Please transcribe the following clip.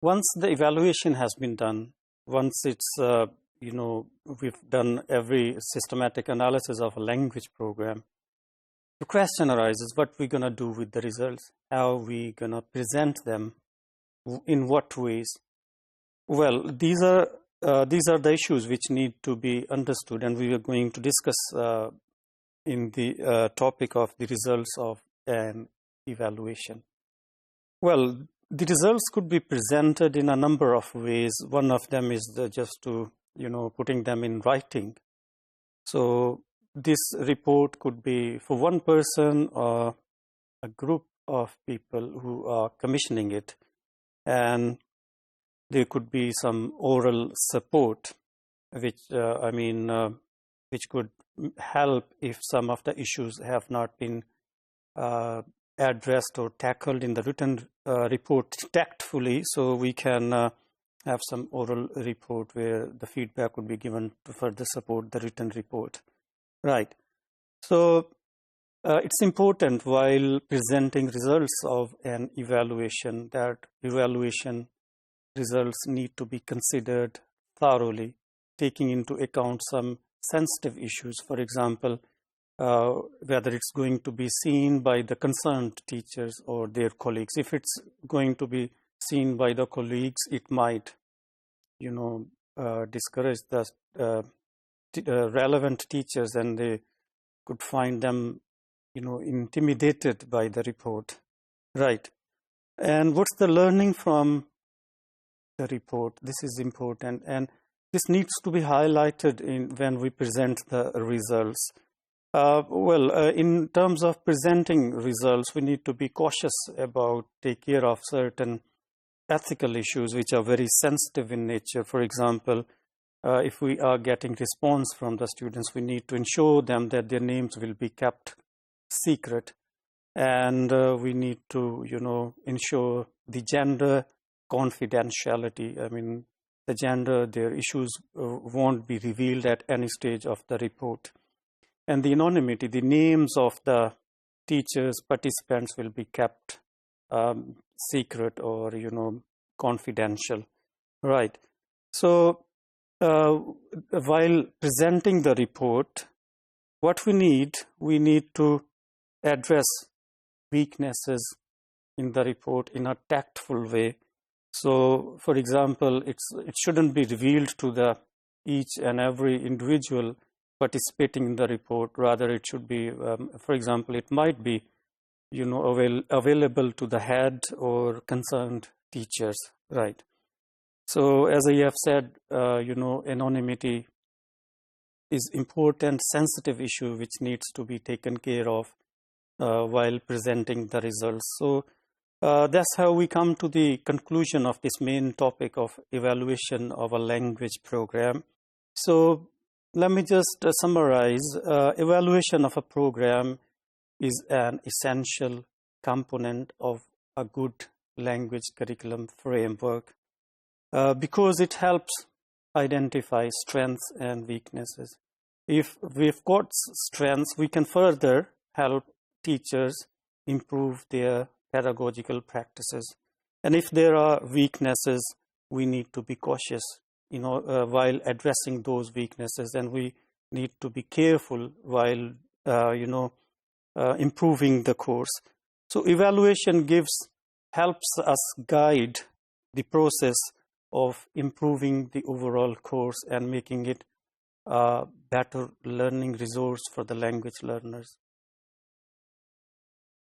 once the evaluation has been done, once it's, we've done every systematic analysis of a language program, the question arises, what we're going to do with the results? How are we going to present them? In what ways? Well, these are the issues which need to be understood, and we are going to discuss in the topic of the results of an evaluation. Well, the results could be presented in a number of ways. One of them is just to, putting them in writing. So this report could be for one person or a group of people who are commissioning it. And there could be some oral support, which which could help if some of the issues have not been addressed or tackled in the written report tactfully. So we can have some oral report where the feedback would be given to further support the written report. Right. So it's important while presenting results of an evaluation that evaluation results need to be considered thoroughly, taking into account some sensitive issues. For example, whether it's going to be seen by the concerned teachers or their colleagues. If it's going to be seen by the colleagues, it might, discourage the relevant teachers, and they could find them, intimidated by the report. Right. And what's the learning from the report? This is important, and this needs to be highlighted when we present the results. In terms of presenting results, we need to be cautious about take care of certain ethical issues which are very sensitive in nature. For example, if we are getting response from the students, we need to ensure them that their names will be kept secret, and we need to, ensure the gender confidentiality. I mean, the gender, their issues won't be revealed at any stage of the report. And the anonymity, the names of the teachers, participants will be kept secret or, confidential. Right. So while presenting the report, what we need to address weaknesses in the report in a tactful way. So, for example, it shouldn't be revealed to each and every individual participating in the report. Rather, it should be, for example, it might be, available to the head or concerned teachers. Right. So, as I have said, anonymity is important, sensitive issue which needs to be taken care of while presenting the results. So that's how we come to the conclusion of this main topic of evaluation of a language program. So let me just summarize. Evaluation of a program is an essential component of a good language curriculum framework because it helps identify strengths and weaknesses. If we've got strengths, we can further help teachers improve their pedagogical practices. And if there are weaknesses, we need to be cautious, while addressing those weaknesses, and we need to be careful while, improving the course. So evaluation helps us guide the process of improving the overall course and making it a better learning resource for the language learners.